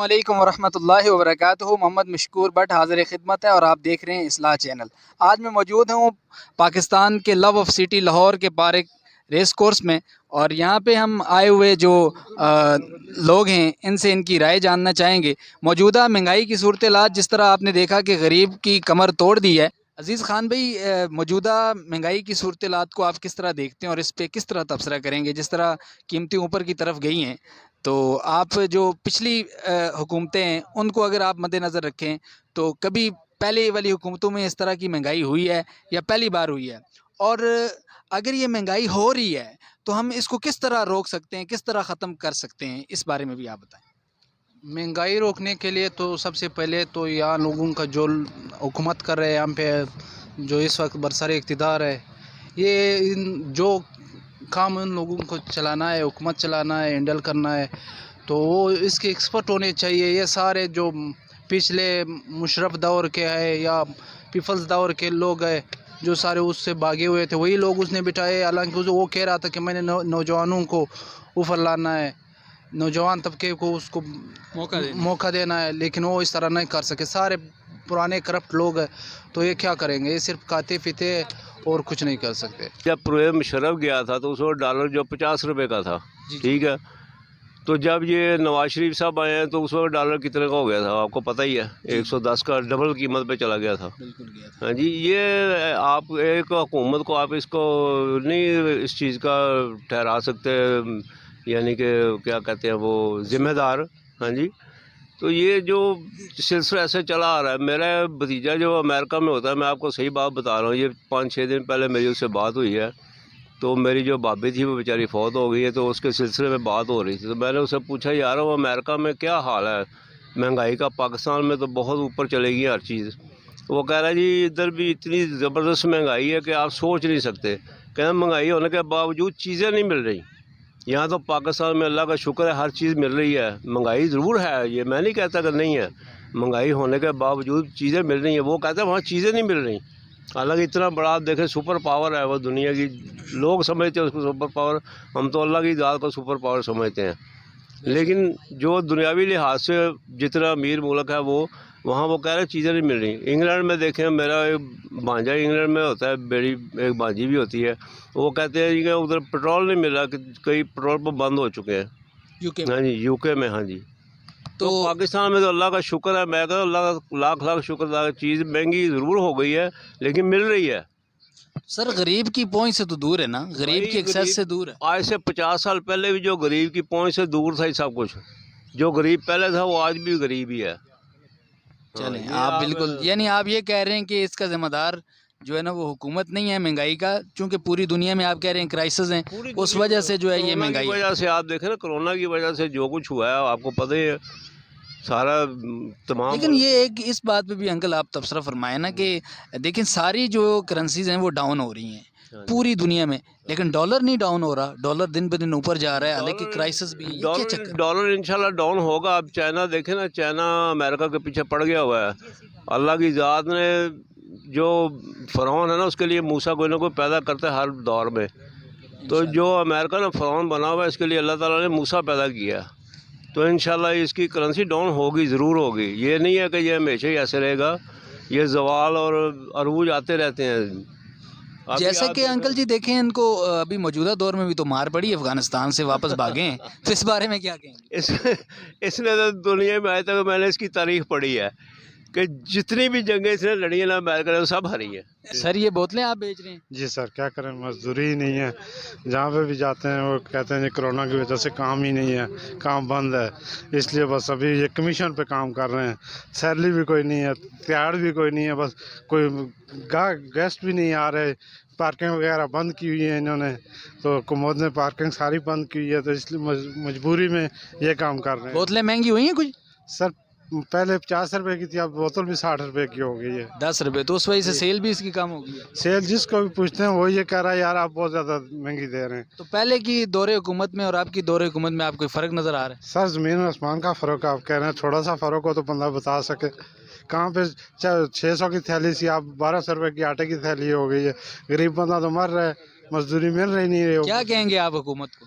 علیکم ورحمۃ اللہ وبرکاتہ. محمد مشکور بٹ حاضر خدمت ہے اور آپ دیکھ رہے ہیں اصلاح چینل. آج میں موجود ہوں پاکستان کے لو آف سٹی لاہور کے پارک ریس کورس میں، اور یہاں پہ ہم آئے ہوئے جو لوگ ہیں ان سے ان کی رائے جاننا چاہیں گے. موجودہ مہنگائی کی صورتحال جس طرح آپ نے دیکھا کہ غریب کی کمر توڑ دی ہے. عزیز خان بھائی، موجودہ مہنگائی کی صورتحال کو آپ کس طرح دیکھتے ہیں اور اس پہ کس طرح تبصرہ کریں گے؟ جس طرح قیمتیں اوپر کی طرف گئی ہیں، تو آپ جو پچھلی حکومتیں ہیں ان کو اگر آپ مد نظر رکھیں تو کبھی پہلے والی حکومتوں میں اس طرح کی مہنگائی ہوئی ہے یا پہلی بار ہوئی ہے؟ اور اگر یہ مہنگائی ہو رہی ہے تو ہم اس کو کس طرح روک سکتے ہیں، کس طرح ختم کر سکتے ہیں؟ اس بارے میں بھی آپ بتائیں. مہنگائی روکنے کے لیے تو سب سے پہلے تو یہاں لوگوں کا جو حکومت کر رہے ہیں ہم پہ، جو اس وقت برسر اقتدار ہے، یہ جو کام ان لوگوں کو چلانا ہے، حکومت چلانا ہے، ہینڈل کرنا ہے، تو وہ اس کے ایکسپرٹ ہونے چاہیے. یہ سارے جو پچھلے مشرف دور کے ہے یا پیپلز دور کے لوگ ہیں جو سارے اس سے بھاگے ہوئے تھے، وہی لوگ اس نے بٹھائے. حالانکہ وہ کہہ رہا تھا کہ میں نے نوجوانوں کو اوپر لانا ہے، نوجوان طبقے کو اس کو موقع دینا ہے، لیکن وہ اس طرح نہیں کر سکے. سارے پرانے کرپٹ لوگ ہیں، تو یہ کیا کریں گے؟ یہ صرف کھاتے پیتے اور کچھ نہیں کر سکتے. جب پرویز مشرف گیا تھا تو اس وقت ڈالر جو 50 روپے کا تھا، ٹھیک ہے. تو جب یہ نواز شریف صاحب آئے ہیں تو اس وقت ڈالر کتنے کا ہو گیا تھا آپ کو پتہ ہی ہے، 110 کا ڈبل قیمت پہ چلا گیا تھا. ہاں جی، یہ آپ ایک حکومت کو آپ اس کو نہیں اس چیز کا ٹھہرا سکتے، یعنی کہ کیا کہتے ہیں وہ ذمہ دار. ہاں جی، تو یہ جو سلسلہ ایسے چلا آ رہا ہے. میرا بھتیجا جو امریکہ میں ہوتا ہے، میں آپ کو صحیح بات بتا رہا ہوں، یہ 5-6 دن پہلے میری اس سے بات ہوئی ہے. تو میری جو بھابھی تھی وہ بیچاری فوت ہو گئی ہے، تو اس کے سلسلے میں بات ہو رہی تھی. تو میں نے اسے پوچھا یار وہ امریکہ میں کیا حال ہے مہنگائی کا؟ پاکستان میں تو بہت اوپر چلے گی ہر چیز. وہ کہہ رہا ہے جی ادھر بھی اتنی زبردست مہنگائی ہے کہ آپ سوچ نہیں سکتے. کہنا مہنگائی ہونے کے باوجود چیزیں نہیں مل رہی. یہاں تو پاکستان میں اللہ کا شکر ہے ہر چیز مل رہی ہے. مہنگائی ضرور ہے، یہ میں نہیں کہتا کہ نہیں ہے، مہنگائی ہونے کے باوجود چیزیں مل رہی ہیں. وہ کہتے ہیں وہاں چیزیں نہیں مل رہی. حالانکہ اتنا بڑا آپ دیکھیں سپر پاور ہے وہ دنیا کی، لوگ سمجھتے ہیں اس کو سپر پاور، ہم تو اللہ کی ذات کو سپر پاور سمجھتے ہیں. لیکن جو دنیاوی لحاظ سے جتنا امیر ملک ہے وہ وہاں وہ کہہ رہے چیزیں نہیں مل رہی. انگلینڈ میں دیکھیں، میرا ایک بھانجا انگلینڈ میں ہوتا ہے، میری ایک بھانجی بھی ہوتی ہے. وہ کہتے ہیں کہ ادھر پیٹرول نہیں مل رہا، کہ کئی پیٹرول پمپ بند ہو چکے ہیں. ہاں جی، یو کے میں. ہاں جی، تو پاکستان میں تو اللہ کا شکر ہے. میں کہتا ہوں اللہ کا لاکھ لاکھ شکر ادا. چیز مہنگی ضرور ہو گئی ہے لیکن مل رہی ہے. سر غریب کی پہنچ سے تو دور ہے نا، غریب کی ایکسیس سے دور ہے. آج سے 50 سال پہلے بھی جو غریب کی پہنچ سے دور تھا ہی سب کچھ. جو غریب پہلے تھا وہ آج بھی غریب ہی ہے. چلیں آپ بالکل، یعنی آپ یہ کہہ رہے ہیں کہ اس کا ذمہ دار جو ہے نا وہ حکومت نہیں ہے مہنگائی کا، چونکہ پوری دنیا میں آپ کہہ رہے ہیں کرائسس ہیں، اس وجہ سے جو ہے یہ مہنگائی کی وجہ سے آپ دیکھیں نا، کرونا کی وجہ سے جو کچھ ہوا ہے آپ کو پتہ ہی ہے سارا تمام. لیکن یہ ایک اس بات پہ بھی انکل آپ تبصرہ فرمائیں نا کہ دیکھیں ساری جو کرنسیز ہیں وہ ڈاؤن ہو رہی ہیں پوری دنیا میں، لیکن ڈالر نہیں ڈاؤن ہو رہا. ڈالر دن بہ دن اوپر جا رہا ہے، حالانکہ کرائسس بھی ہے. ڈالر انشاءاللہ ڈاؤن ہوگا. اب چائنا دیکھیں نا، چائنا امریکہ کے پیچھے پڑ گیا ہوا ہے. اللہ کی ذات نے جو فرعون ہے نا اس کے لیے موسیٰ کوئی نہ کوئی پیدا کرتا ہے ہر دور میں. تو جو امریکہ نے فرعون بنا ہوا ہے اس کے لیے اللہ تعالیٰ نے موسیٰ پیدا کیا. تو انشاءاللہ اس کی کرنسی ڈاؤن ہوگی، ضرور ہوگی. یہ نہیں ہے کہ یہ ہمیشہ ہی ایسے رہے گا، یہ زوال اور عروج آتے رہتے ہیں. جیسا کہ انکل جی دیکھیں ان کو ابھی موجودہ دور میں بھی تو مار پڑی، افغانستان سے واپس بھاگے ہیں، تو اس بارے میں کیا کہیں گے؟ اس نے تو دنیا میں آئے تک میں نے اس کی تاریخ پڑھی ہے کہ جتنی بھی جنگیں اس نے لڑی ہیں نا امریکہ نے سب ہاری ہیں. سر یہ بوتلیں آپ بیچ رہے ہیں؟ جی سر، کیا کریں، مزدوری ہی نہیں ہے. جہاں پہ بھی جاتے ہیں وہ کہتے ہیں جی کرونا کی وجہ سے کام ہی نہیں ہے، کام بند ہے، اس لیے بس ابھی یہ کمیشن پہ کام کر رہے ہیں. سیلری بھی کوئی نہیں ہے، تیار بھی کوئی نہیں ہے، بس کوئی گیسٹ بھی نہیں آ رہے. پارکنگ وغیرہ بند کی ہوئی ہے انہوں نے، تو کمود نے پارکنگ ساری بند کی ہوئی ہے، تو اس لیے مجبوری میں یہ کام کر رہے ہیں. بوتلیں مہنگی ہوئی ہیں کچھ؟ سر پہلے 50 روپے کی تھی، اب بوتل بھی 60 روپے کی ہو گئی ہے. 10 روپے، تو اس وجہ سے سیل بھی اس کی کم ہو گئی ہے. سیل جس کو بھی پوچھتے ہیں وہ یہ کہہ رہا ہے یار آپ بہت زیادہ مہنگی دے رہے ہیں. تو پہلے کی دور حکومت میں اور آپ کی دور حکومت میں آپ کوئی فرق نظر آ رہا ہے؟ سر زمین و آسمان کا فرق ہے. آپ کہہ رہے ہیں تھوڑا سا فرق ہو تو بندہ بتا سکے. کہاں پہ 600 کی تھیلی سی آپ 1200 روپے کی آٹے کی تھیلی ہو گئی ہے. غریب بندہ تو مر رہا ہے، مزدوری مل رہی نہیں رہی. کیا کہیں گے آپ حکومت کو؟